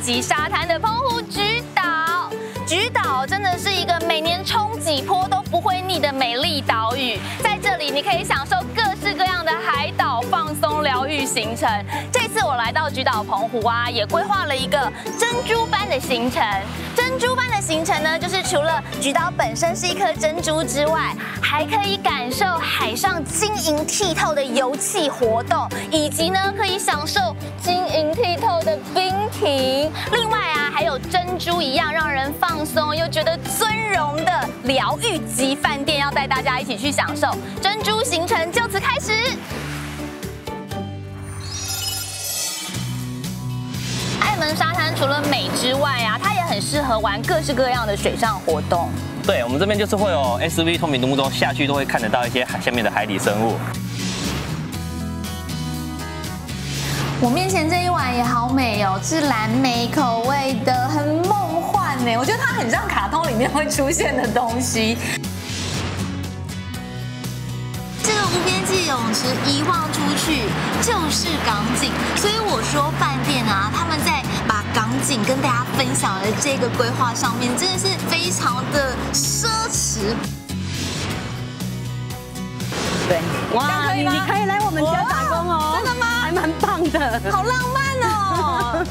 级沙滩的澎湖菊岛。菊岛真的是一个每年冲几波都不会腻的美丽岛屿，在这里你可以享受各式各样的海岛放松疗愈行程。这次我来到菊岛澎湖啊，也规划了一个珍珠般的行程。珍珠般的行程呢，就是除了菊岛本身是一颗珍珠之外，还可以感受海上晶莹剔透的油气活动，以及呢可以享受晶莹剔透的冰庭。另外啊，还有珍珠一样让人放松又觉得尊荣的疗愈级饭店，要带大家一起去享受。珍珠行程就此开始。爱门沙滩除了美之外啊，它也很适合玩各式各样的水上活动。对，我们这边就是会有 SUV 透明独木舟下去都会看得到一些下面的海底生物。我面前这一碗也好美哦，是蓝莓口味的，很梦幻呢。我觉得它很像卡通里面会出现的东西。这个无边际泳池一望出去就是港景，所以我说饭店啊，他们在把港景跟大家分享的这个规划上面，真的是非常的奢侈。对，哇，你可以来我们家打工哦，真的吗？还蛮棒的，好浪漫哦。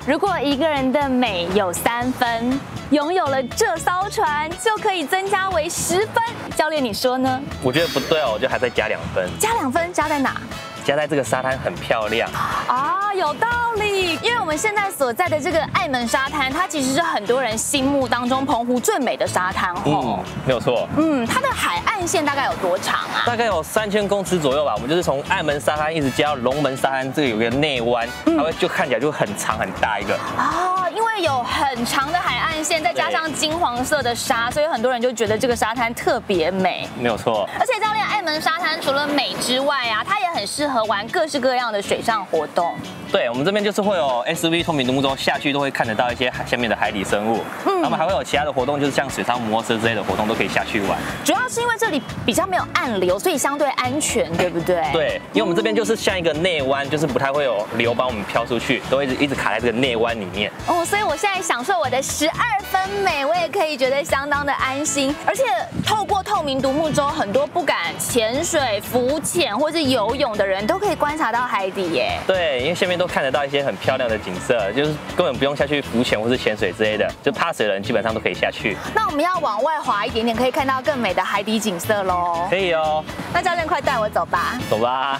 如果一个人的美有3分，拥有了这艘船就可以增加为10分。教练，你说呢？我觉得不对哦，我觉得还再加2分。加2分，加在哪？加在这个沙滩很漂亮啊，有道理。因为我们现在所在的这个爱门沙滩，它其实是很多人心目当中澎湖最美的沙滩哦。没有错。它的海岸线大概有多长啊？大概有3000公尺左右吧。我们就是从爱门沙滩一直加到龙门沙滩，这个有个内湾，它会就看起来就很长很大一个。哦，因为有很长的海岸线，再加上金黄色的沙，所以很多人就觉得这个沙滩特别美。没有错。而且教练，爱门沙滩除了美之外啊，它也很适合玩各式各样的水上活动。对，我们这边就是会有 SUV 透明独木舟下去都会看得到一些下面的海底生物。我们还会有其他的活动，就是像水上摩托车之类的活动都可以下去玩。主要是因为这里比较没有暗流，所以相对安全，对不对？对，因为我们这边就是像一个内湾，就是不太会有流把我们飘出去，都会一直卡在这个内湾里面。哦，所以我现在享受我的12分美，我也可以觉得相当的安心。而且透过透明独木舟，很多不敢潜水、浮潜或是游泳的人都可以观察到海底耶。对，因为下面都看得到一些很漂亮的景色，就是根本不用下去浮潜或是潜水之类的，就怕水的人基本上都可以下去。那我们要往外滑一点点，可以看到更美的海底景色喽。可以哦。那教练，快带我走吧。走吧。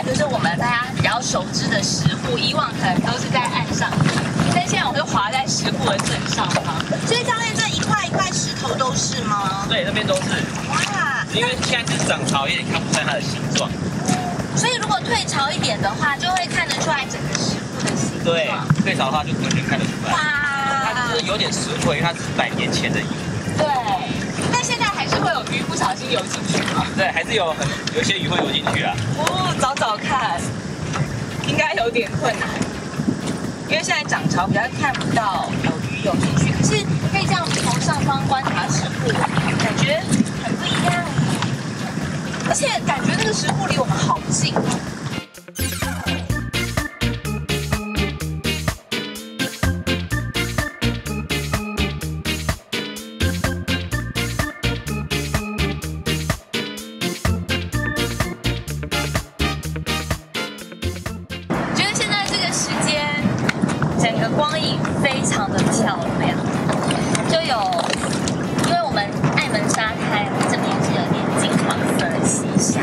就是我们大家比较熟知的石沪，以往可能都是在岸上，但现在我会滑在石沪的正上方。所以教练，这一块一块石头都是吗？对，那边都是。哇！因为现在是涨潮，有点看不出来它的形状。所以如果退潮一点的话，就会看得出来整个石沪的形状。对，退潮的话就完全看得出来。哇！它就是有点石灰，因为它是100年前的鱼。对。但现在还是会有鱼不小心游进去吗？对，还是有一些鱼会游进去啊。哦，找找看，应该有点困难，因为现在涨潮比较看不到有鱼游进去。可是可以这样从上方观察石沪，感觉很不一样，而且感觉那个石沪离我们好近哦。整个光影非常的漂亮，就有，因为我们爱门沙滩这边是有点金黄色的溪沙，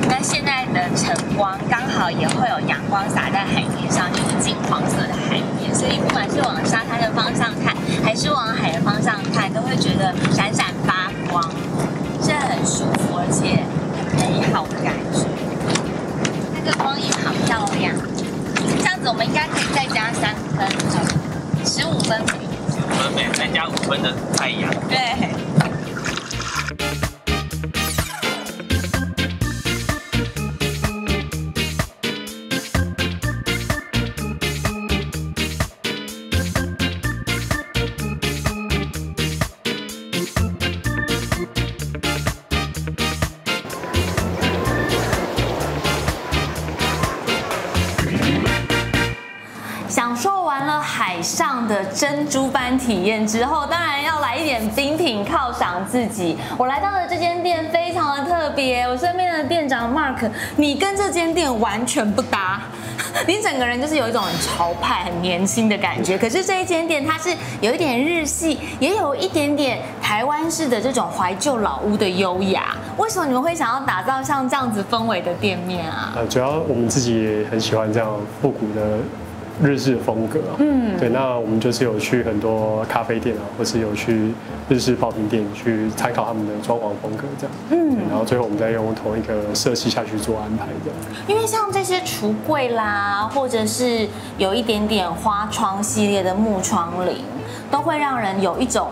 那现在的晨光刚好也会有阳光洒在海面上，就是金黄色的海面，所以不管是往沙滩的方向看，还是往海的方向看，都会觉得闪闪发光，是很舒服而且很美好的感觉。那个光影好漂亮，这样子我们应该可15分饼5分美，再加5分的太阳。对。享受完了海上的珍珠般体验之后，当然要来一点冰品犒赏自己。我来到的这间店非常的特别，我身边的店长 Mark， 你跟这间店完全不搭，你整个人就是有一种很潮派、很年轻的感觉。可是这一间店它是有一点日系，也有一点点台湾式的这种怀旧老屋的优雅。为什么你们会想要打造像这样子氛围的店面啊？主要我们自己也很喜欢这样复古的日式风格啊。对，那我们就是有去很多咖啡店啊，或是有去日式刨冰店去参考他们的装潢风格这样。然后最后我们再用同一个色系下去做安排这样。因为像这些橱柜啦，或者是有一点点花窗系列的木窗棂，都会让人有一种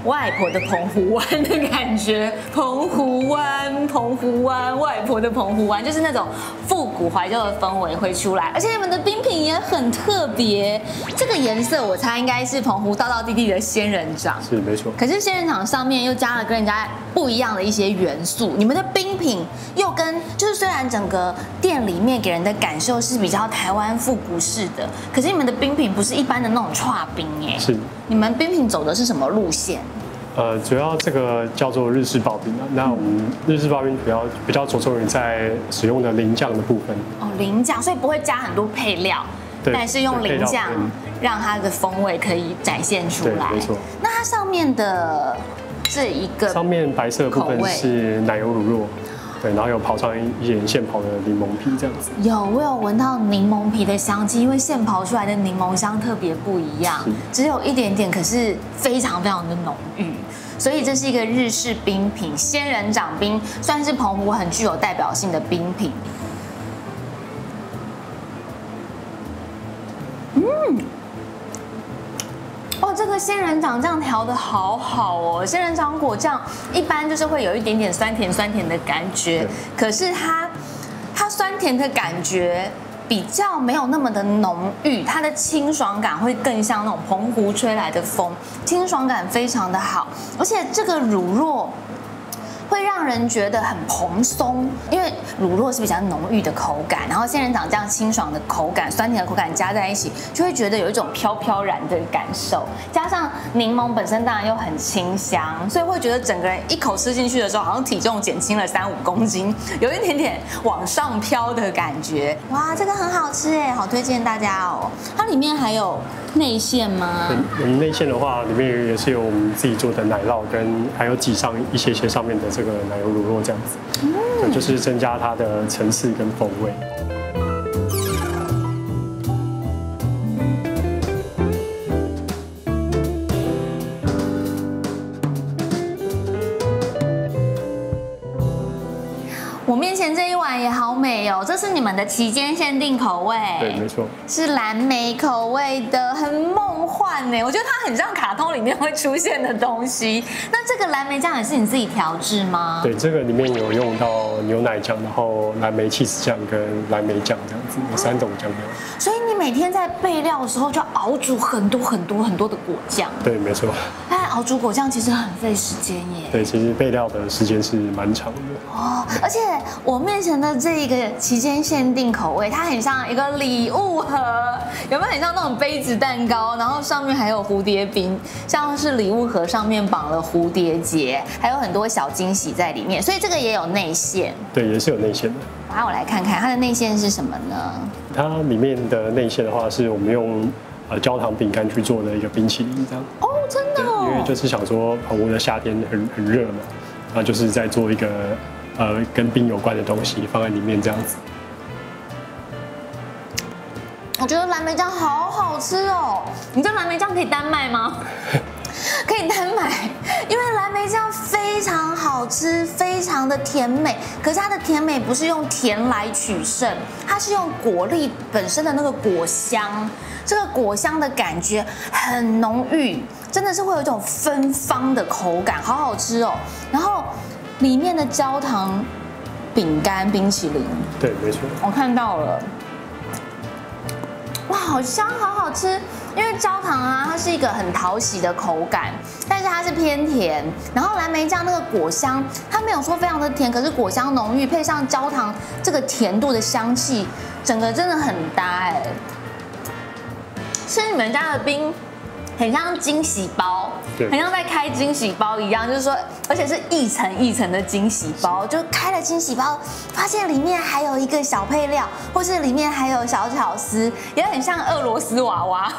外婆的澎湖湾的感觉。澎湖湾，澎湖湾，外婆的澎湖湾，就是那种复古怀旧的氛围会出来。而且你们的冰品也很特别，这个颜色我猜应该是澎湖道道地地的仙人掌，是没错。可是仙人掌上面又加了跟人家不一样的一些元素，你们的冰品又跟就是虽然整个店里面给人的感受是比较台湾复古式的，可是你们的冰品不是一般的那种剉冰耶。是。你们冰品走的是什么路线？主要这个叫做日式刨冰啊。那我们日式刨冰主要比较着重于在使用的淋酱的部分。哦，淋酱，所以不会加很多配料，但是用淋酱让它的风味可以展现出来。没错。那它上面的这一个上面白色的部分是奶油乳酪。对，然后有刨上一点现刨的柠檬皮这样子。我有闻到柠檬皮的香气，因为现刨出来的柠檬香特别不一样，只有一点点，可是非常非常的浓郁。所以这是一个日式冰品，仙人掌冰，算是澎湖很具有代表性的冰品。这个仙人掌酱调得好好哦，仙人掌果酱一般就是会有一点点酸甜的感觉，可是它酸甜的感觉比较没有那么的浓郁，它的清爽感会更像那种澎湖吹来的风，清爽感非常的好，而且这个乳酪会让人觉得很蓬松，因为乳酪是比较浓郁的口感，然后仙人掌这样清爽的口感、酸甜的口感加在一起，就会觉得有一种飘飘然的感受。加上柠檬本身当然又很清香，所以会觉得整个人一口吃进去的时候，好像体重减轻了3-5公斤，有一点点往上飘的感觉。哇，这个很好吃哎，好推荐大家哦。它里面还有内馅吗？内馅的话，里面也是有我们自己做的奶酪，跟还有挤上一些上面的这个奶油乳酪这样子，对，就是增加它的层次跟风味。我面前这一碗也好美哦，这是你们的期间限定口味，对，没错，是蓝莓口味的，很梦幻呢。我觉得它很像卡通里面会出现的东西。那这个蓝莓酱也是你自己调制吗？对，这个里面有用到牛奶酱，然后蓝莓起司酱跟蓝莓酱这样子，有3种酱料。所以你每天在备料的时候就要熬煮很多的果酱。对，没错。但熬煮果酱其实很费时间耶。对，其实备料的时间是蛮长的。哦，而且我面前的这一个期间限定口味，它很像一个礼物盒，有没有很像那种杯子蛋糕？然后上面还有蝴蝶冰，像是礼物盒上面绑了蝴蝶结，还有很多小惊喜在里面。所以这个也有内馅。对，也是有内馅的。来，我来看看它的内馅是什么呢？它里面的内馅的话，是我们用焦糖饼干去做的一个冰淇淋这样。哦，真的哦。因为就是想说，澎湖的夏天很热嘛，然后就是在做一个跟冰有关的东西放在里面这样子。我觉得蓝莓酱好好吃哦，你这蓝莓酱可以单卖吗？可以单买，因为蓝莓酱非常好吃，非常的甜美。可是它的甜美不是用甜来取胜，它是用果粒本身的那个果香，这个果香的感觉很浓郁，真的是会有一种芬芳的口感，好好吃哦。然后里面的焦糖饼干冰淇淋，对，没错，我看到了。哇，好香，好好吃！因为焦糖啊，它是一个很讨喜的口感，但是它是偏甜。然后蓝莓酱那个果香，它没有说非常的甜，可是果香浓郁，配上焦糖这个甜度的香气，整个真的很搭哎。吃你们家的冰，很像惊喜包，很像在开惊喜包一样，就是说，而且是一层一层的惊喜包，就开了惊喜包，发现里面还有一个小配料，或是里面还有小巧思，也很像俄罗斯娃娃。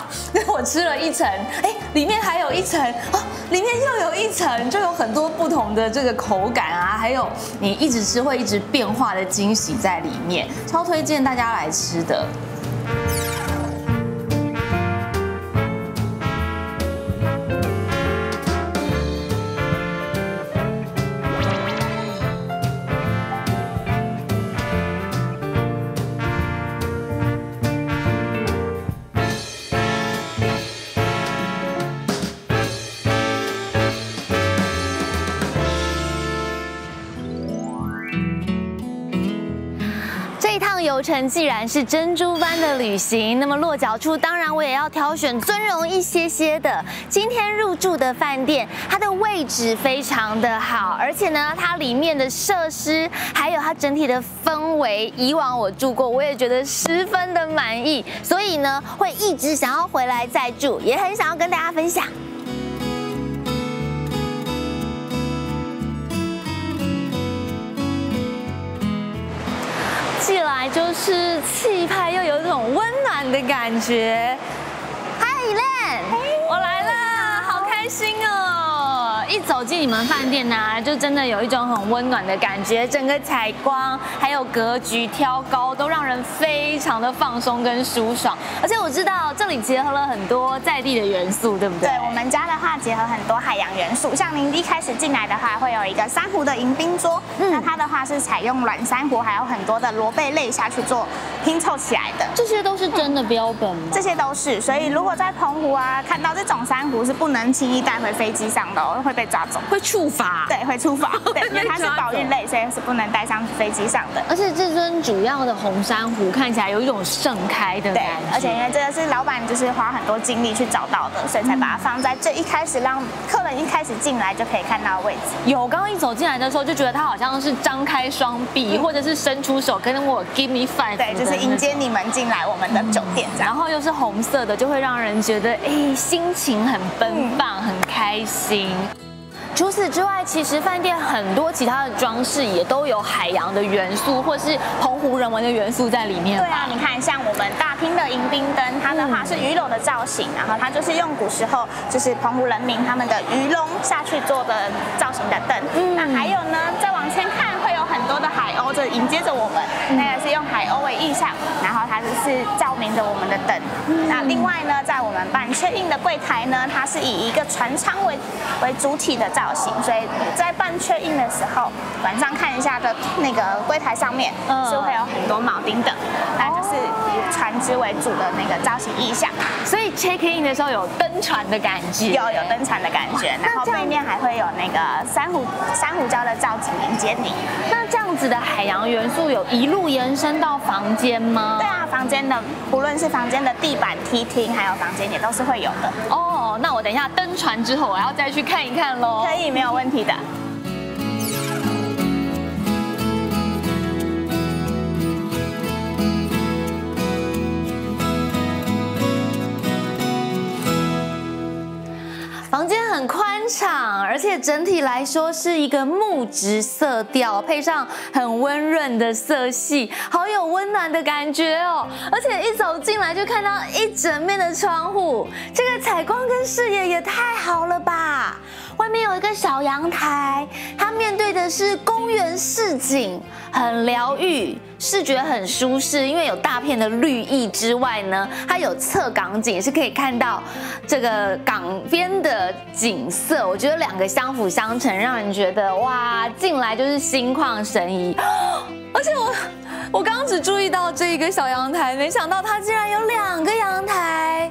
我吃了一层，哎，里面还有一层，哦，里面又有一层，就有很多不同的这个口感啊，还有你一直吃会一直变化的惊喜在里面，超推荐大家来吃的。游程既然是珍珠般的旅行，那么落脚处当然我也要挑选尊荣一些的。今天入住的饭店，它的位置非常的好，而且呢，它里面的设施还有它整体的氛围，以往我住过，我也觉得十分的满意，所以呢，会一直想要回来再住，也很想要跟大家分享。进来就是气派又有一种温暖的感觉。嗨，Elaine，我来了，好开心哦！一走进你们饭店呢，就真的有一种很温暖的感觉，整个采光还有格局挑高，都让人非常的放松跟舒爽。而且我知道这里结合了很多在地的元素，对不对？对，我们家的话结合很多海洋元素，像您一开始进来的话，会有一个珊瑚的迎宾桌，那它的话是采用软珊瑚，还有很多的螺贝类下去做拼凑起来的。这些都是真的标本吗？这些都是，所以如果在澎湖啊看到这种珊瑚是不能轻易带回飞机上的哦，会被抓走，会处罚。对，会处罚。对，因为它是保育类，所以是不能带上飞机上的。而且这尊主要的红珊瑚看起来有一种盛开的感觉。对，而且因为这个是老板就是花很多精力去找到的，所以才把它放在最一开始，让客人一开始进来就可以看到的位置。有，刚刚一走进来的时候就觉得它好像是张开双臂，或者是伸出手跟我 give me five。对，就是迎接你们进来我们的酒店这样。然后又是红色的，就会让人觉得心情很奔放，很开心。除此之外，其实饭店很多其他的装饰也都有海洋的元素，或是澎湖人文的元素在里面。对啊，你看，像我们大厅的迎宾灯，它的话是鱼篓的造型，然后它就是用古时候就是澎湖人民他们的鱼笼下去做的造型的灯。那还有呢，再往前看会有很多的海鸥，就迎接着我们，那个是用海鸥为意象，然后它就是照明着我们的灯。那另外呢，在我们办check in的柜台呢，它是以一个船舱为主体的造型，所以在办check in的时候，晚上看一下的那个柜台上面是会有很多铆钉的，那就是以船只为主的那个造型意象。所以 check in 的时候有登船的感觉，有登船的感觉，然后背面还会有那个珊瑚礁的造景迎接你。那这样子的海洋元素有一路延伸到房间吗？对啊，房间的不论是房间的地板、梯厅，还有房间也都是会有的。哦，那我等一下登船之后，我要再去看一看喽。可以，没有问题的。房间很宽敞，而且整体来说是一个木质色调，配上很温润的色系，好有温暖的感觉哦。而且一走进来就看到一整面的窗户，这个采光跟视野也太好了吧！外面有一个小阳台，它面对的是公园市景，很疗愈。视觉很舒适，因为有大片的绿意之外呢，它有侧港景，是可以看到这个港边的景色。我觉得两个相辅相成，让人觉得哇，进来就是心旷神怡。而且我刚刚只注意到这一个小阳台，没想到它竟然有2个阳台。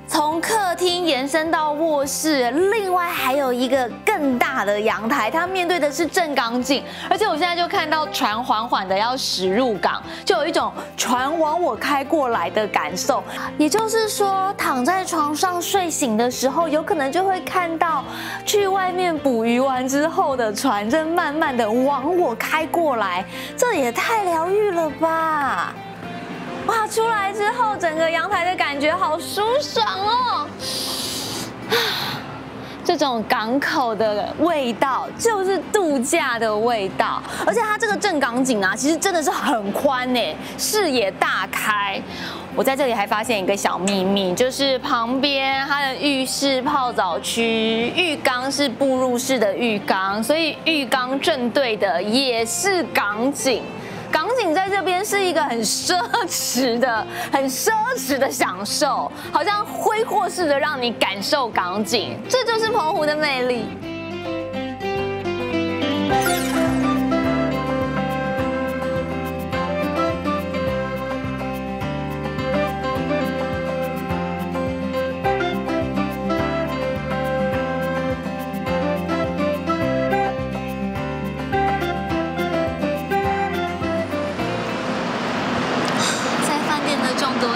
从客厅延伸到卧室，另外还有一个更大的阳台，它面对的是正港景，而且我现在就看到船缓缓的要驶入港，就有一种船往我开过来的感受。也就是说，躺在床上睡醒的时候，有可能就会看到去外面捕鱼完之后的船正慢慢的往我开过来，这也太疗愈了吧！哇，出来之后，整个阳台的感觉好舒爽哦！这种港口的味道就是度假的味道，而且它这个正港景啊，其实真的是很宽呢，视野大开。我在这里还发现一个小秘密，就是旁边它的浴室泡澡区，浴缸是步入式的浴缸，所以浴缸正对的也是港景。港景在这边是一个很奢侈的享受，好像挥霍式的让你感受港景，这就是澎湖的魅力。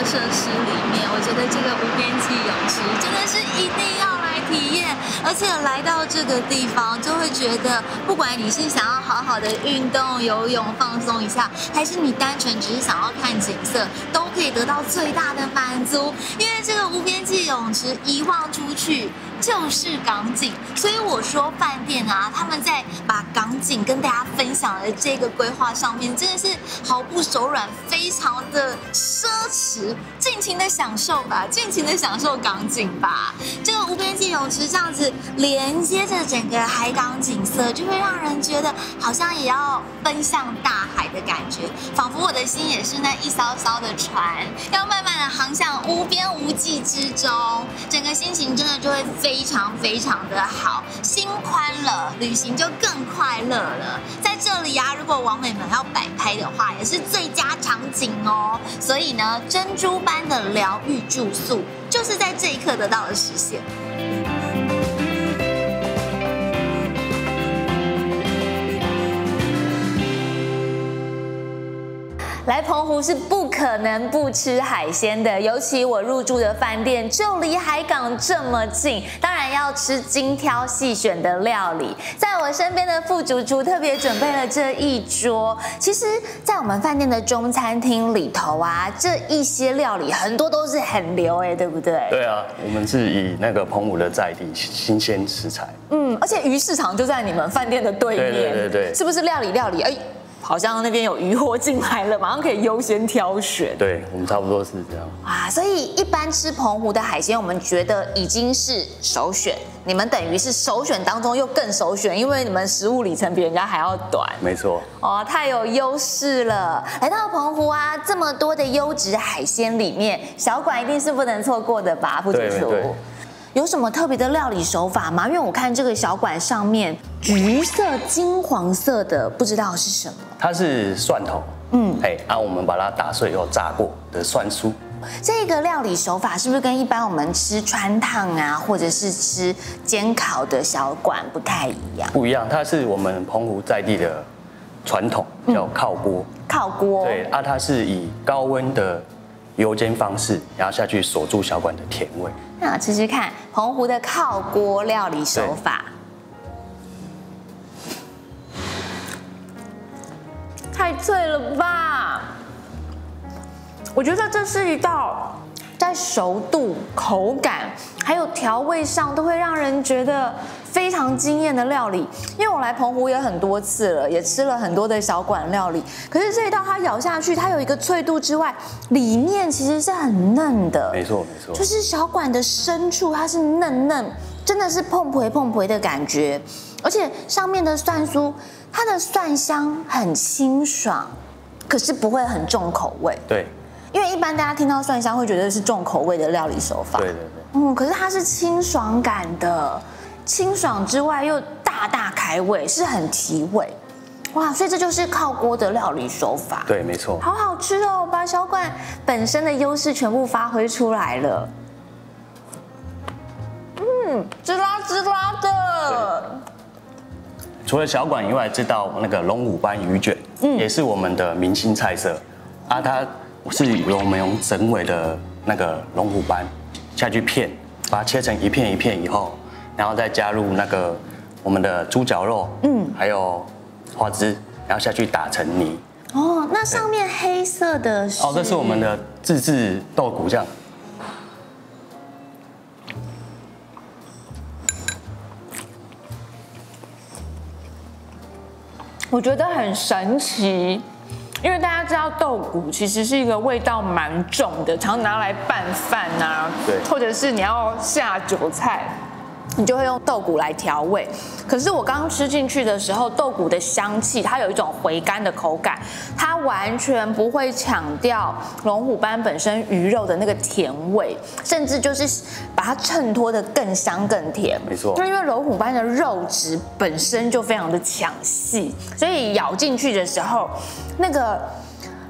设施里面，我觉得这个无边际泳池真的是一定要来体验，而且来到这个地方就会觉得，不管你是想要好好的运动、游泳、放松一下，还是你单纯只是想要看景色，都可以得到最大的满足。因为这个无边际泳池一望出去就是港景，所以我说饭店啊，他们在把港景跟大家分享的这个规划上面，真的是毫不手软，非常的奢侈，尽情的享受吧，尽情的享受港景吧。这个无边际泳池这样子连接着整个海港景色，就会让人觉得好像也要奔向大海的感觉，仿佛我的心也是那一艘艘的船，要慢慢的航向无边无际之中，整个心情真的就会非常的好，心宽了，旅行就更快乐了。在这里啊，如果网美们要摆拍的话，也是最佳场景哦。所以呢，珍珠般的疗愈住宿，就是在这一刻得到了实现。来澎湖是不可能不吃海鲜的，尤其我入住的饭店就离海港这么近，当然要吃精挑细选的料理。在我身边的副主厨特别准备了这一桌。其实，在我们饭店的中餐厅里头啊，这一些料理很多都是很流对不对？对啊，我们是以那个澎湖的在地新鲜食材。而且鱼市场就在你们饭店的对面，对，是不是料理？好像那边有鱼货进来了，马上可以优先挑选。对，我们差不多是这样。啊，所以一般吃澎湖的海鲜，我们觉得已经是首选。你们等于是首选当中又更首选，因为你们食物里程比人家还要短。没错。哦，太有优势了。来到澎湖啊，这么多的优质海鲜里面，小馆一定是不能错过的吧，副主厨？对。有什么特别的料理手法吗？因为我看这个小馆上面橘色、金黄色的，不知道是什么。它是蒜头，我们把它打碎以后炸过的蒜酥。这个料理手法是不是跟一般我们吃川烫啊，或者是吃煎烤的小馆不太一样？不一样，它是我们澎湖在地的传统，叫靠锅。靠锅。对啊，它是以高温的油煎方式，然后下去锁住小馆的甜味。那吃吃看澎湖的靠锅料理手法。太脆了吧！我觉得这是一道在熟度、口感还有调味上都会让人觉得非常惊艳的料理。因为我来澎湖也很多次了，也吃了很多的小馆料理，可是这一道它咬下去，它有一个脆度之外，里面其实是很嫩的。没错，就是小馆的深处它是嫩，真的是碰皮的感觉，而且上面的蒜酥，它的蒜香很清爽。可是不会很重口味。对，因为一般大家听到蒜香会觉得是重口味的料理手法。对对对。可是它是清爽感的，清爽之外又大大开胃，是很提味。哇，所以这就是靠锅的料理手法。对，没错。好好吃哦，把小馆本身的优势全部发挥出来了。滋啦滋啦的。除了小馆以外，这道那个龙虎斑鱼卷，也是我们的明星菜色啊。它是我们用整尾的那个龙虎斑下去片，把它切成一片一片以后，然后再加入那个我们的猪脚肉，还有花枝，然后下去打成泥。哦，那上面黑色的是？哦，这是我们的自制豆鼓酱。我觉得很神奇，因为大家知道豆鼓其实是一个味道蛮重的，常拿来拌饭啊，对，或者是你要下酒菜，你就会用豆鼓来调味。可是我刚吃进去的时候，豆鼓的香气，它有一种回甘的口感，它完全不会抢掉龙虎斑本身鱼肉的那个甜味，甚至就是把它衬托的更香更甜。没错，因为龙虎斑的肉质本身就非常的抢戏，所以咬进去的时候，那个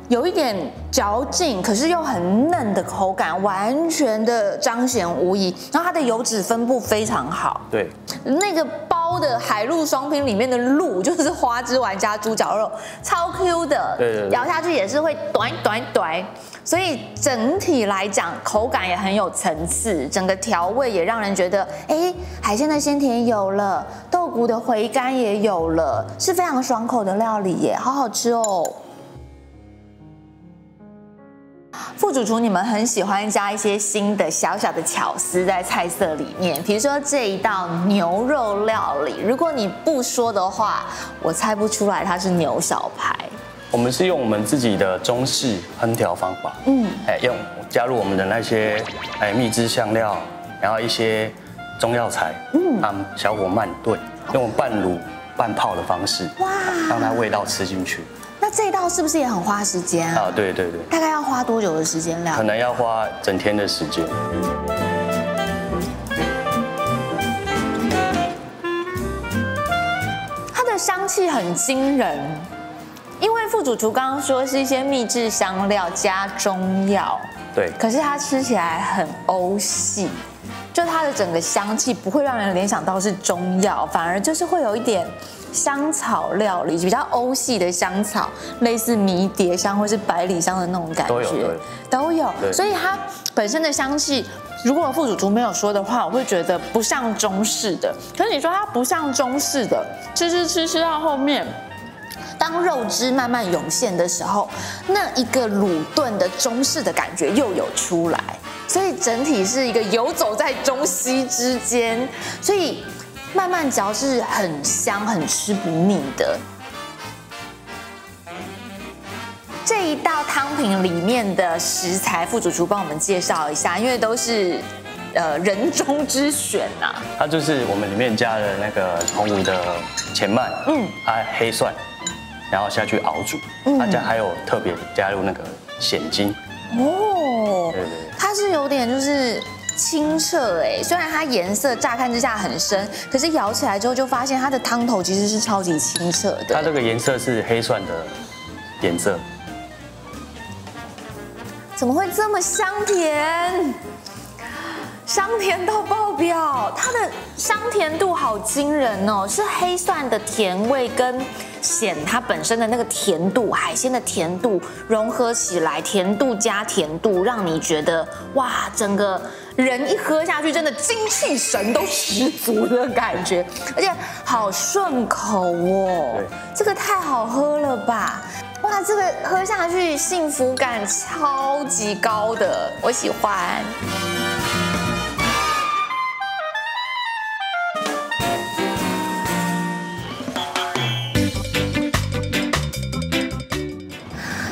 有一点嚼劲，可是又很嫩的口感，完全的彰显无疑。然后它的油脂分布非常好，对，那个包的海陆双拼里面的陆就是花枝丸加猪脚肉，超 Q 的，对，咬下去也是会短短短。所以整体来讲，口感也很有层次，整个调味也让人觉得，哎，海鲜的鲜甜有了，豆鼓的回甘也有了，是非常爽口的料理耶，好好吃哦。副主厨，你们很喜欢加一些新的小小的巧思在菜色里面，比如说这一道牛肉料理，如果你不说的话，我猜不出来它是牛小排。我们是用我们自己的中式烹调方法，用加入我们的那些秘制香料，然后一些中药材，小火慢炖，用半卤半泡的方式，哇，让它味道吃进去。那这一道是不是也很花时间啊？对对对。大概要花多久的时间料理？可能要花整天的时间。它的香气很惊人，因为副主厨刚刚说是一些秘制香料加中药，对。可是它吃起来很欧系，就它的整个香气不会让人联想到是中药，反而就是会有一点香草料理，比较欧系的香草，类似迷迭香或是百里香的那种感觉，都有。所以它本身的香气，如果副主厨没有说的话，我会觉得不像中式的。可是你说它不像中式的，吃到后面，当肉汁慢慢涌现的时候，那一个卤炖的中式的感觉又有出来，所以整体是一个游走在中西之间，所以慢慢嚼是很香、很吃不腻的。这一道汤品里面的食材，副主厨帮我们介绍一下，因为都是人中之选呐。它就是我们里面加了那个澎湖的前蔓，黑蒜，然后下去熬煮，大家还有特别加入那个鲜精。哦，对，它是有点就是清澈哎，虽然它颜色乍看之下很深，可是咬起来之后就发现它的汤头其实是超级清澈的。它这个颜色是黑蒜的颜色。怎么会这么香甜？香甜到爆表，它的香甜度好惊人哦，是黑蒜的甜味跟咸它本身的那个甜度，海鲜的甜度融合起来，甜度加甜度，让你觉得哇，整个人一喝下去，真的精气神都十足的感觉，而且好顺口哦，这个太好喝了吧！哇，这个喝下去幸福感超级高的，我喜欢。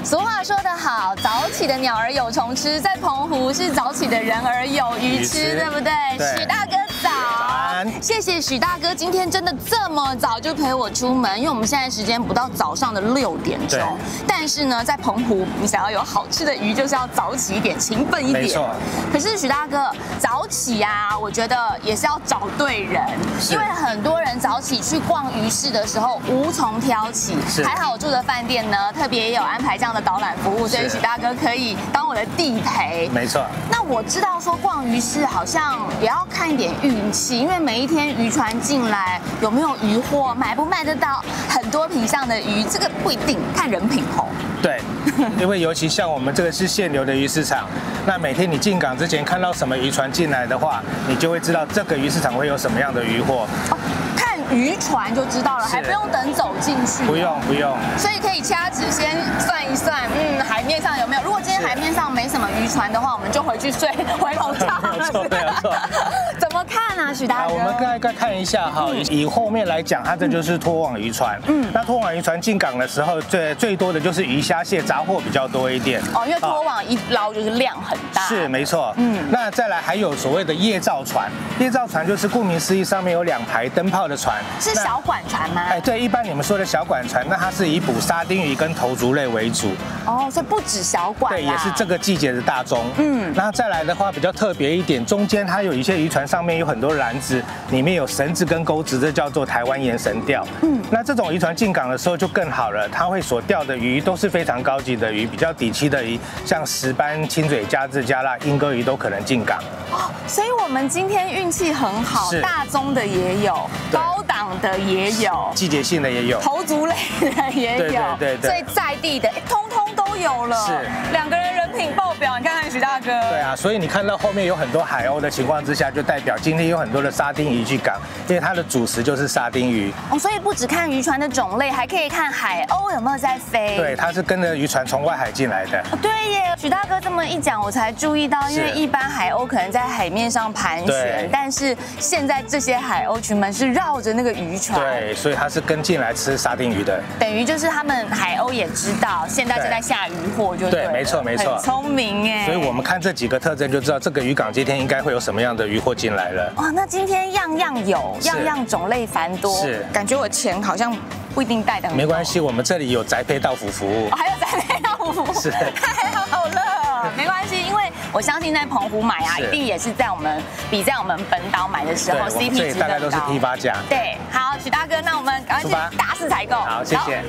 俗话说得好，早起的鸟儿有虫吃，在澎湖是早起的人儿有鱼吃，对不对？许大哥早。然。谢谢许大哥，今天真的这么早就陪我出门，因为我们现在时间不到早上的6点钟。但是呢，在澎湖，你想要有好吃的鱼，就是要早起一点，勤奋一点。没错。可是许大哥早起啊，我觉得也是要找对人，因为很多人早起去逛鱼市的时候无从挑起。还好我住的饭店呢，特别也有安排这样的导览服务，所以许大哥可以当我的地陪。没错。那我知道说逛鱼市好像也要看一点运气，因为每一天渔船进来有没有渔货，买不买得到很多品相的鱼，这个不一定，看人品吼。对，因为尤其像我们这个是现流的鱼市场，那每天你进港之前看到什么渔船进来的话，你就会知道这个鱼市场会有什么样的渔货。看渔船就知道了，还不用等走进去。不用。所以可以掐指先算一算，海面上有没有？如果今天海面上没什么渔船的话，我们就回去睡，回笼觉。没有错。怎么看啊，许大哥？我们再看一下哈，以后面来讲，它这就是拖网渔船。那拖网渔船进港的时候，最多的就是鱼虾蟹杂货比较多一点。因为拖网一捞就是量很大。是没错。那再来还有所谓的夜照船，夜照船就是顾名思义，上面有2排灯泡的船。是小管船吗？对，一般你们说的小管船，那它是以捕沙丁鱼跟头足类为主。所以不止小管。对，也是这个季节的大宗。那再来的话比较特别一点，中间它有一些渔船上面有很多篮子，里面有绳子跟钩子，这叫做台湾盐绳钓。那这种渔船进港的时候就更好了，它会所钓的鱼都是非常高级的鱼，比较底栖的鱼，像石斑、亲嘴加治加辣、莺歌鱼都可能进港。所以我们今天运气很好，大宗的也有，高档的也有，季节性的也有，头足类的也有，对，所以在地的通通都有了。是，2个人人品爆表，你看看许大哥。对啊，所以你看到后面有很多海鸥的情况之下，就代表今天有很多的沙丁鱼去港，因为它的主食就是沙丁鱼。所以不只看渔船的种类，还可以看海鸥有没有在飞。对，它是跟着渔船从外海进来的。对耶，许大哥这么一讲，我才注意到，因为一般海鸥可能在海面上盘旋，但是现在这些海鸥群们是绕着那个渔船。对，所以它是跟进来吃沙丁鱼的。等于就是他们海鸥也知道现在正在下渔货，就对。没错。很聪明哎。所以我们看这几个特征就知道这个渔港今天应该会有什么样的渔货进来了。哇，那今天样样有，样样种类繁多。是，感觉我钱好像不一定带的。没关系，我们这里有宅配到府服务。还有宅配到府服务。是，太好了。没关系，因为我相信在澎湖买啊，一定也是在我们本岛买的时候 CP 值更高。大概都是批发价。对，好，许大哥，那我们赶快去大肆采购。好，谢谢。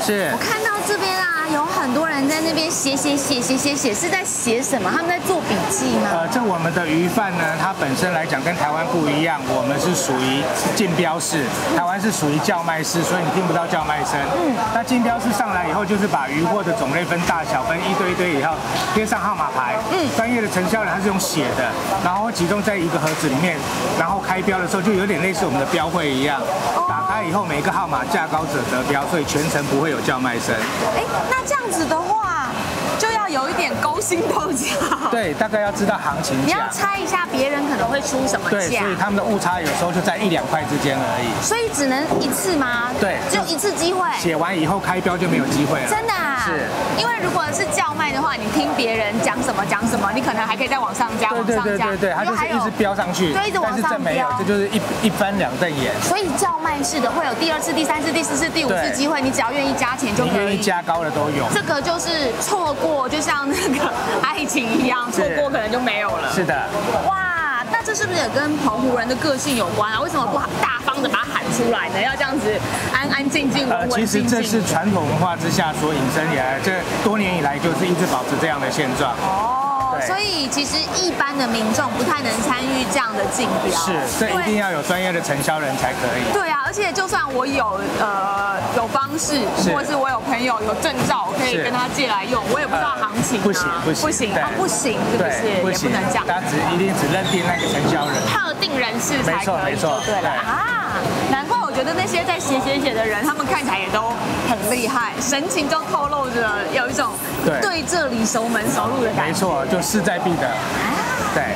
我看到这边啊，有很多人在那边写，是在写什么？他们在做笔记吗？这我们的鱼贩呢，它本身来讲跟台湾不一样，我们是属于竞标式，台湾是属于叫卖式，所以你听不到叫卖声。那竞标式上来以后，就是把鱼货的种类分大小，分一堆以后贴上号码牌。专业的承销人他是用写的，然后集中在一个盒子里面，然后开标的时候就有点类似我们的标会一样，打开以后每一个号码价高者得标，所以全程不会有叫卖声。那这样子的话，就要有一点勾心斗角。对，大概要知道行情价。你要猜一下别人可能会出什么价。对，所以他们的误差有时候就在1-2块之间而已。所以只能一次吗？对，只有一次机会。写完以后开标就没有机会了。真的啊？是。因为如果是叫卖的话，你听别人讲什么，你可能还可以再往上加，对，它就是一直标上去。对，一直往上标。但是这没有，这就是一翻2瞪眼。所以叫卖式的会有第2次、第3次、第4次、第5次机会，你只要愿意加钱就可以。你愿意加高的都有。这个就是错过，就像那个爱情一样，错过可能就没有了。是的。哇，那这是不是也跟澎湖人的个性有关啊？为什么不大方的把它喊出来呢？要这样子安安静静、稳稳静静。其实这是传统文化之下所引申以来，这多年以来就是一直保持这样的现状。所以其实一般的民众不太能参与这样的竞标，是，这一定要有专业的承销人才可以。对啊，而且就算我有方式，或者是我有朋友有证照，可以跟他借来用，我也不知道行情。不行，是不是？不行，也不能这样。他一定只认定那个承销人，特定人士才可以。没错，对了啊，难怪我觉得那些在写的人，他们看起来也都很厉害，神情都透露着有一种对这里熟门熟路的感觉。没错，就势在必得。对。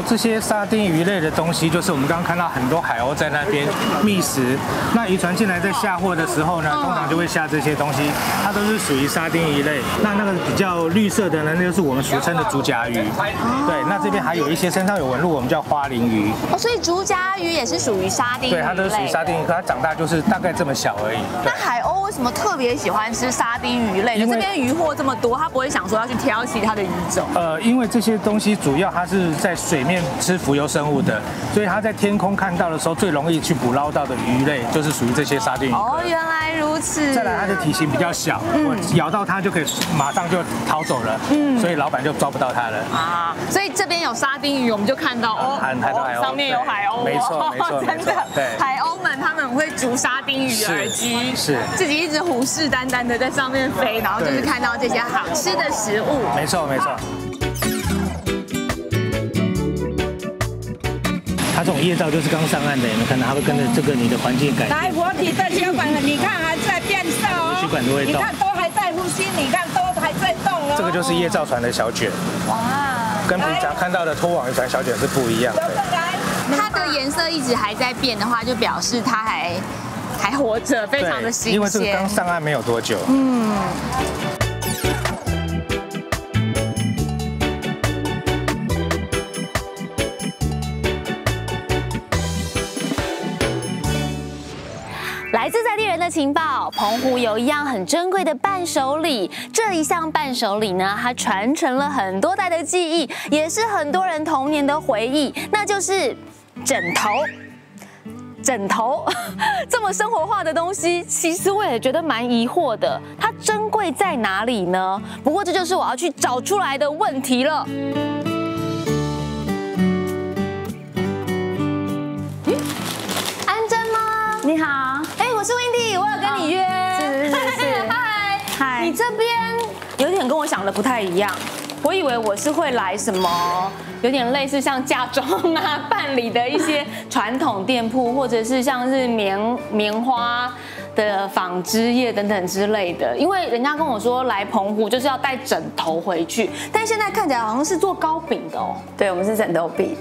这些沙丁鱼类的东西，就是我们刚刚看到很多海鸥在那边觅食。那渔船进来在下货的时候呢，通常就会下这些东西，它都是属于沙丁鱼类。那个比较绿色的呢，那就是我们俗称的竹荚鱼。对，那这边还有一些身上有纹路，我们叫花鳞鱼。哦，所以竹荚鱼也是属于沙丁鱼类。对，它都是属于沙丁鱼，可它长大就是大概这么小而已。那海鸥为什么特别喜欢吃沙丁鱼类？这边鱼货这么多，它不会想说要去挑其他的鱼种？因为这些东西主要它是在水面吃浮游生物的，所以它在天空看到的时候最容易去捕捞到的鱼类就是属于这些沙丁鱼。哦，原来如此。再来，它的体型比较小，我咬到它就可以马上就逃走了，所以老板就抓不到它了啊。所以这边有沙丁鱼，我们就看到哦，海鸥上面有海鸥，没错没错，真的，对，海鸥们他们会逐沙丁鱼而居，是自己一直虎视眈眈的在上面飞，然后就是看到这些好吃的食物。没错没错。它这种叶罩就是刚上岸的，有没有看到？它会跟着这个你的环境改变。来，活体的血管，你看还在变色哦，血管都会动，你看都还在呼吸，你看都还在动哦。这个就是叶罩船的小卷，哇，跟平常看到的拖网渔船小卷是不一样的。它的颜色一直还在变的话，就表示它还活着，非常的新鲜。因为这个刚上岸没有多久。来自在地人的情报，澎湖有一样很珍贵的伴手礼。这一项伴手礼呢，它传承了很多代的记忆，也是很多人童年的回忆，那就是枕头。枕头这么生活化的东西，其实我也觉得蛮疑惑的，它珍贵在哪里呢？不过这就是我要去找出来的问题了。安珍吗？你好，我是 Windy， 我有跟你约。是，嗨，你这边有点跟我想的不太一样。我以为我是会来什么，有点类似像嫁妆啊、办理的一些传统店铺，或者是像是棉花的纺织业等等之类的。因为人家跟我说来澎湖就是要带枕头回去，但现在看起来好像是做糕饼的哦。对，我们是枕头饼。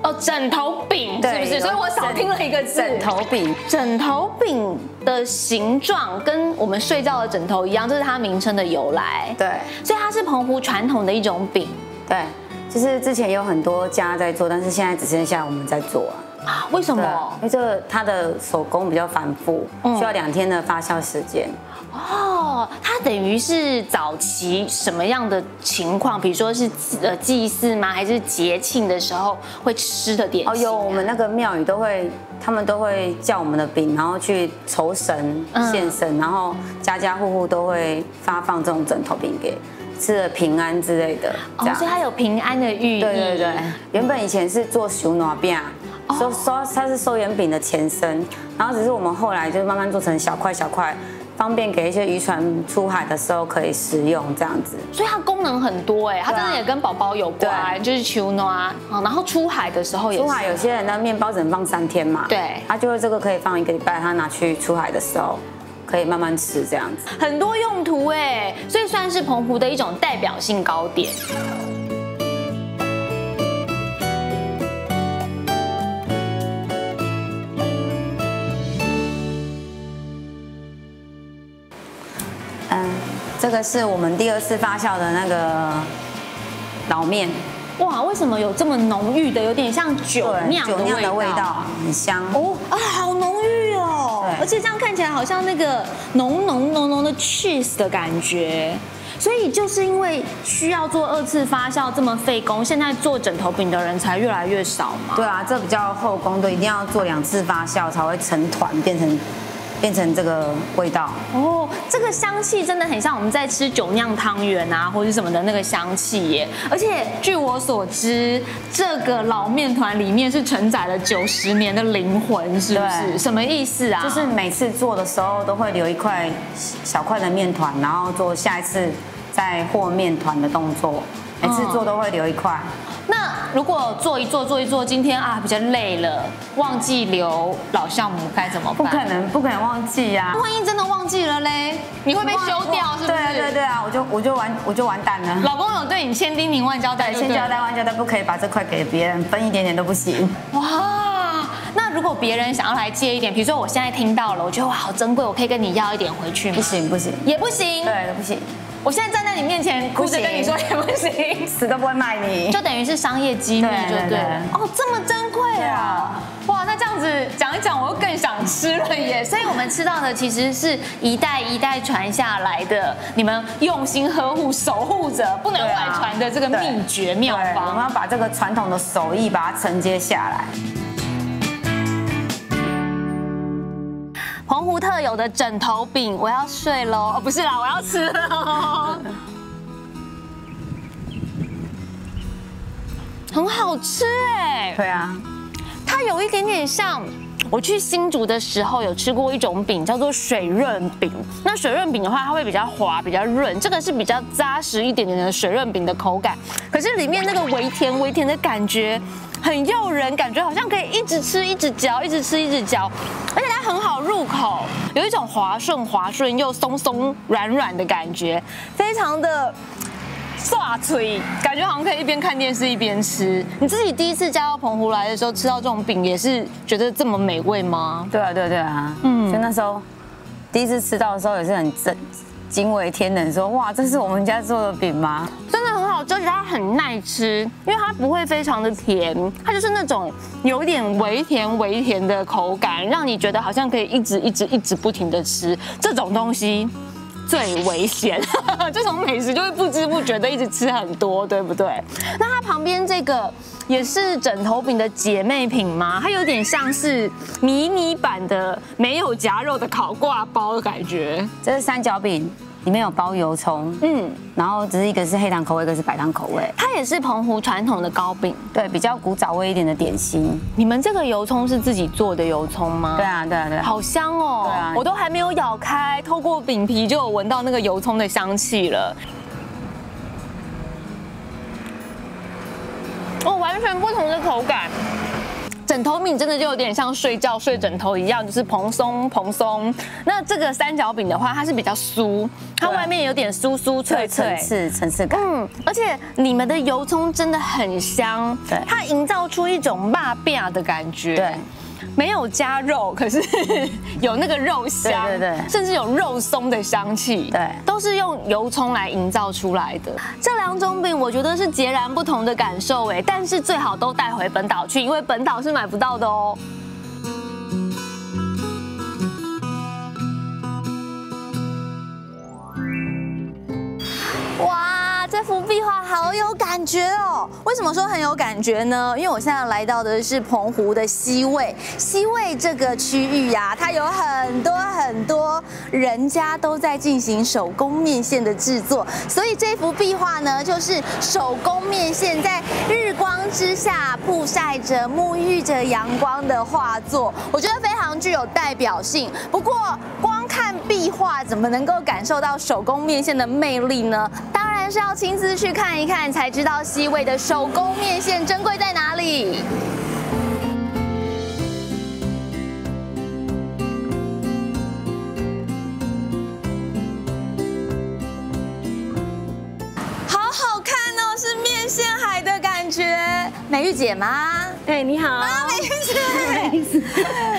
哦，枕头饼是不是？所以我少听了一个字。枕头饼，枕头饼的形状跟我们睡觉的枕头一样，这是它名称的由来。对，所以它是澎湖传统的一种饼。对，就是之前有很多家在做，但是现在只剩下我们在做啊。为什么？因为这个它的手工比较繁复，需要2天的发酵时间。哦，它等于是早期什么样的情况？比如说是祭祀吗？还是节庆的时候会吃的点心？有我们那个庙宇他们都会叫我们的饼，然后去酬神、献神，然后家家户户都会发放这种枕头饼给吃了平安之类的。哦，所以它有平安的寓意。对，原本以前是做手拿饼，它是寿元饼的前身，然后只是我们后来就慢慢做成小块小块。方便给一些渔船出海的时候可以食用，这样子。所以它功能很多它真的也跟宝宝有关，就是秋暖，然后出海的时候也是。出海有些人的面包只能放3天嘛，对，他就会这个可以放1个礼拜，他拿去出海的时候可以慢慢吃，这样子。很多用途所以算是澎湖的一种代表性糕点。这个是我们第2次发酵的那个老面。哇，为什么有这么浓郁的，有点像酒酿的味道，很香好浓郁哦！而且这样看起来好像那个浓的 cheese 的感觉。所以就是因为需要做2次发酵这么费工，现在做枕头饼的人才越来越少嘛。对啊，这比较后工，都一定要做2次发酵才会成团变成这个味道这个香气真的很像我们在吃酒酿汤圆啊，或者什么的那个香气耶。而且据我所知，这个老面团里面是承载了90年的灵魂，是不是？什么意思啊？就是每次做的时候都会留一块小块的面团，然后做下一次再和面团的动作，每次做都会留一块。那如果做一做，今天比较累了，忘记留老酵母该怎么办？不可能忘记啊！万一真的忘记了嘞，你会被休掉是不是？对啊，我就完蛋了。老公有对你千叮咛万交代，千交代万交代，不可以把这块给别人，分一点点都不行。哇，那如果别人想要来借一点，比如说我现在听到了，我觉得哇好珍贵，我可以跟你要一点回去吗？不行，也不行，对，不行。我现在站在你面前哭着跟你说也不行，死都不会卖你，就等于是商业机密，就对了。哦，这么珍贵啊！哇，那这样子讲一讲，我又更想吃了耶。所以我们吃到的其实是一代一代传下来的，你们用心呵护、守护着不能外传的这个秘诀妙方。我们要把这个传统的手艺把它承接下来。澎湖特有的枕头饼，我要睡喽！哦，不是啦，我要吃了。很好吃哎。对啊，它有一点点像我去新竹的时候有吃过一种饼，叫做水润饼。那水润饼的话，它会比较滑、比较润，这个是比较扎实一点点的水润饼的口感。可是里面那个微甜的感觉很诱人，感觉好像可以一直吃、一直嚼，一直吃、一直嚼，而且它很好入口，有一种滑顺又松松软软的感觉，非常的刷脆，感觉好像可以一边看电视一边吃。你自己第一次嫁到澎湖来的时候，吃到这种饼也是觉得这么美味吗？对啊，就那时候第一次吃到的时候也是很惊为天人，说哇，这是我们家做的饼吗？真的很好吃，而且它很耐吃，因为它不会非常的甜，它就是那种有点微甜的口感，让你觉得好像可以一直不停的吃。这种东西最危险，这种美食就会不知不觉的一直吃很多，对不对？那它旁边这个也是枕头饼的姐妹品吗？它有点像是迷你版的没有夹肉的烤挂包的感觉。这是三角饼，里面有包油葱，然后只是一个是黑糖口味，一个是白糖口味。它也是澎湖传统的糕饼，对，比较古早味一点的点心。你们这个油葱是自己做的油葱吗？对啊，好香哦。对啊，我都还没有咬开，透过饼皮就有闻到那个油葱的香气了。哦，完全不同的口感。枕头饼真的就有点像睡觉睡枕头一样，就是蓬松。那这个三角饼的话，它是比较酥，它外面有点酥脆，层次感。而且你们的油葱真的很香，对，它营造出一种肉饼的感觉。对。没有加肉，可是有那个肉香，对，甚至有肉松的香气，对，都是用油葱来营造出来的。这两种饼我觉得是截然不同的感受哎，但是最好都带回本岛去，因为本岛是买不到的哦。哇，这幅壁画好有感觉哦！为什么说很有感觉呢？因为我现在来到的是澎湖的西卫这个区域呀，它有很多人家都在进行手工面线的制作，所以这幅壁画呢，就是手工面线在日光之下曝晒着、沐浴着阳光的画作，我觉得非常具有代表性。不过，光看壁画怎么能够感受到手工面线的魅力呢？当然是要亲自去看一看，才知道西卫的手工面线珍贵在哪里。好好看哦，是面线海的感觉。美玉姐吗？哎，你好。美玉姐，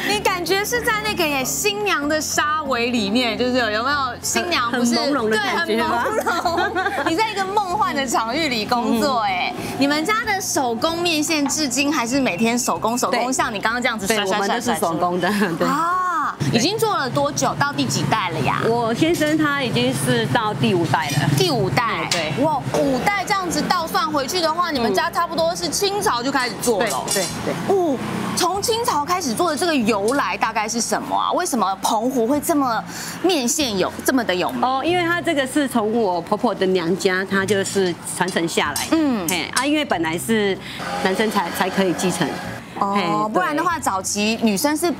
你感觉是在那个新娘的纱围里面，就是有没有新娘不是很朦胧的感觉吗？对，很朦胧。你在一个梦幻的场域里工作，哎，你们家的手工面线至今还是每天手工，像你刚刚这样子甩，我们都是手工的，对。啊，已经做了多久？到第几代了呀？我先生他已经是到第5代了。第5代，对。哇，5代这样子倒算回去的话，你们家差不多是清朝就开始做了。对。哦，从清朝开始做的这个由来大概是什么啊？为什么澎湖会这么面线有这么的有名？哦，因为它这个是从我婆婆的娘家，它就是传承下来。因为本来是男生才可以继承。哦，不然的话，早期女生是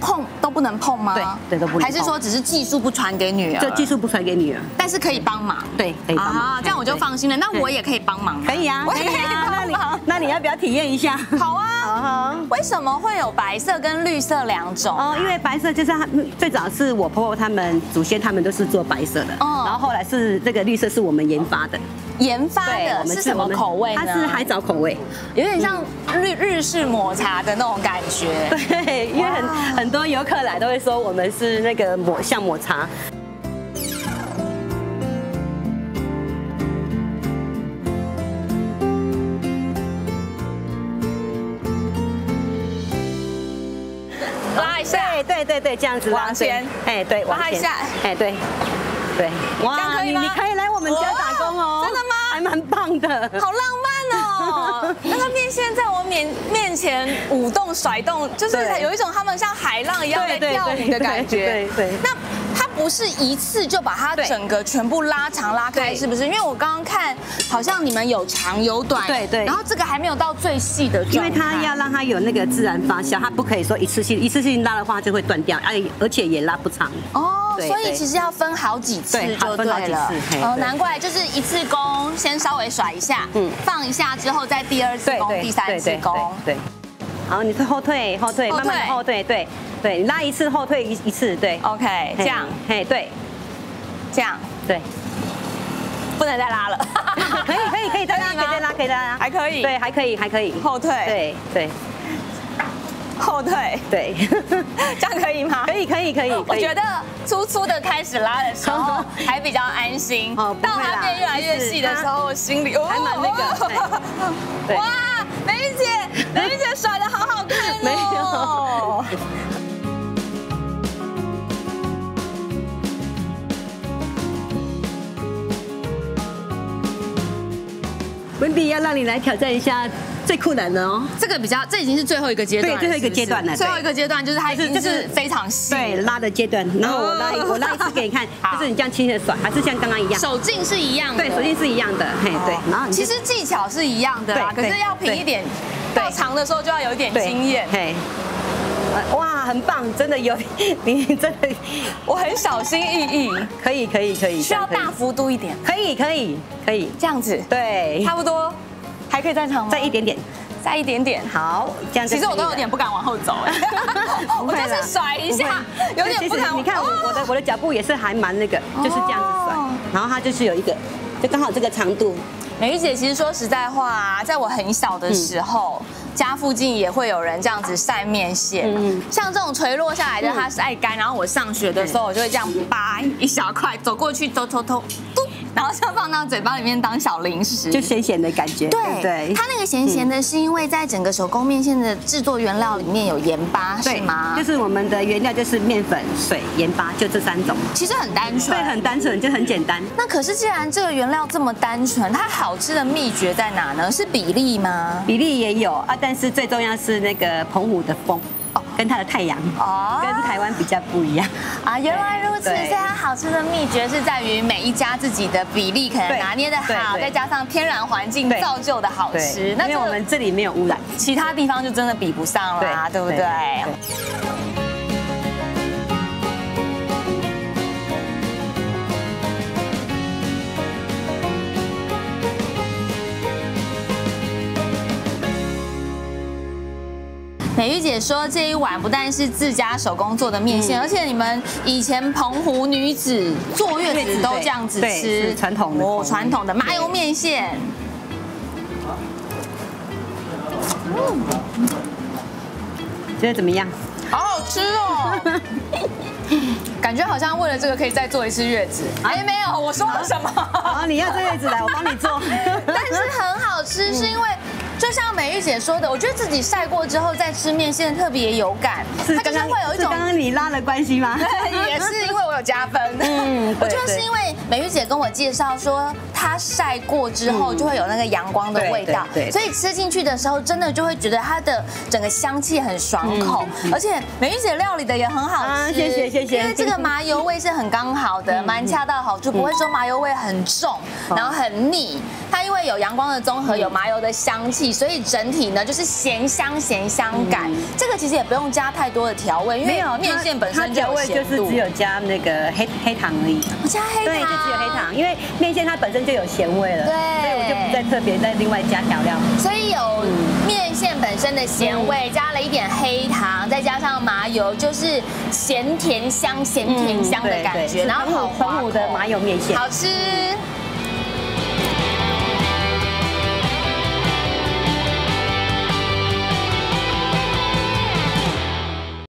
都不能碰吗？对，都不能碰。还是说只是技术不传给女儿？这技术不传给女儿，但是可以帮忙。对，可以帮忙。这样我就放心了。那我也可以帮忙吗？可以啊，可以啊。那你要不要体验一下？好啊。为什么会有白色跟绿色两种？哦，因为白色就是最早是我婆婆他们祖先他们都是做白色的，然后后来是这个绿色是我们研发的。研发的是什么口味呢？它是海藻口味，有点像日式抹茶的那种感觉。对，因为很多游客来都会说我们是那个像抹茶。拉一下，对，这样子往前，对，往前，拉一下，对。哇，你可以来我们家打工哦，真的吗？还蛮棒的，好浪漫哦。那个面线在我面前舞动甩动，就是有一种他们像海浪一样在跳舞的感觉。对。那它不是一次就把它整个全部拉长拉开，是不是？因为我刚刚看好像你们有长有短，对。然后这个还没有到最细的状态，因为它要让它有那个自然发酵，它不可以说一次性拉的话就会断掉，而且也拉不长。哦，所以其实要分好几次就对了。哦，难怪就是一次弓先稍微甩一下，放一下之后再第二次弓、第三次弓。对。好，你是后退，慢慢的后退，对，你拉一次后退一次，对。OK， 这样，对，这样，对。不能再拉了。可以再拉，可以再拉，还可以。对，还可以。后退。对。后退，对，这样可以吗？可以。我觉得粗的开始拉的时候还比较安心，到它变越来越细的时候，我心里还蛮那个。哇，美玉姐甩的好好看哦。没有。温迪要让你来挑战一下最困难的哦，这已经是最后一个阶段，对，最后一个阶段了。最后一个阶段就是它已经是非常细，对，拉的阶段。然后我拉一次给你看，就是你这样轻轻的甩，还是像刚刚一样，手劲是一样的，对，手劲是一样的，对。然后其实技巧是一样的啦，可是要平一点，到长的时候就要有一点经验。哇，很棒，真的有，你真的，我很小心翼翼。可以，需要大幅度一点。可以，这样子，对，差不多，还可以再长吗？再一点点，好，这样。其实我都有点不敢往后走，我就是甩一下，有点不敢。你看我的脚步也是还蛮那个，就是这样子甩，然后它就是有一个，就刚好这个长度。美玉姐，其实说实在话啊，在我很小的时候，家附近也会有人这样子晒面线，像这种垂落下来的，它晒干，然后我上学的时候，我就会这样扒一小块，走过去偷，然后就放到嘴巴里面当小零食，就咸咸的感觉。对，它那个咸的是因为在整个手工面线的制作原料里面有盐巴，是吗？就是我们的原料就是面粉、水、盐巴，就这3种。其实很单纯，对，很单纯，就很简单。那可是既然这个原料这么单纯，它好吃的秘诀在哪呢？是比例吗？比例也有啊，但是最重要是那个澎湖的风。跟它的太阳跟台湾比较不一样啊，原来如此，所以它好吃的秘诀是在于每一家自己的比例可能拿捏的好，再加上天然环境造就的好吃。那因为我们这里没有污染，其他地方就真的比不上啦，对不对？美玉姐说，这一碗不但是自家手工做的面线，而且你们以前澎湖女子坐月子都这样子吃，传统的传统的麻油面线。觉得怎么样？好好吃哦！感觉好像为了这个可以再坐一次月子。哎，没有，我说了什么？好，你要坐月子来，我帮你做。但是很好吃，是因为。就像美玉姐说的，我觉得自己晒过之后再吃面线特别有感，它就是会有一种刚刚你拉的关系吗？也是因为我有加分。我觉得是因为美玉姐跟我介绍说，它晒过之后就会有那个阳光的味道，对，所以吃进去的时候真的就会觉得它的整个香气很爽口，而且美玉姐料理的也很好吃，谢谢，因为这个麻油味是很刚好的，蛮恰到好处，不会说麻油味很重，然后很腻。它因为有阳光的综合，有麻油的香气，所以整体呢就是咸香感。这个其实也不用加太多的调味，因为面线本身就有咸度，就是只有加那个黑糖而已。我加黑糖，对，就只有黑糖，因为面线它本身就有咸味了，对，所以我就不再特别再另外加调料。所以有面线本身的咸味，加了一点黑糖，再加上麻油，就是咸甜香的感觉，然后好澎湖的麻油面线，好吃。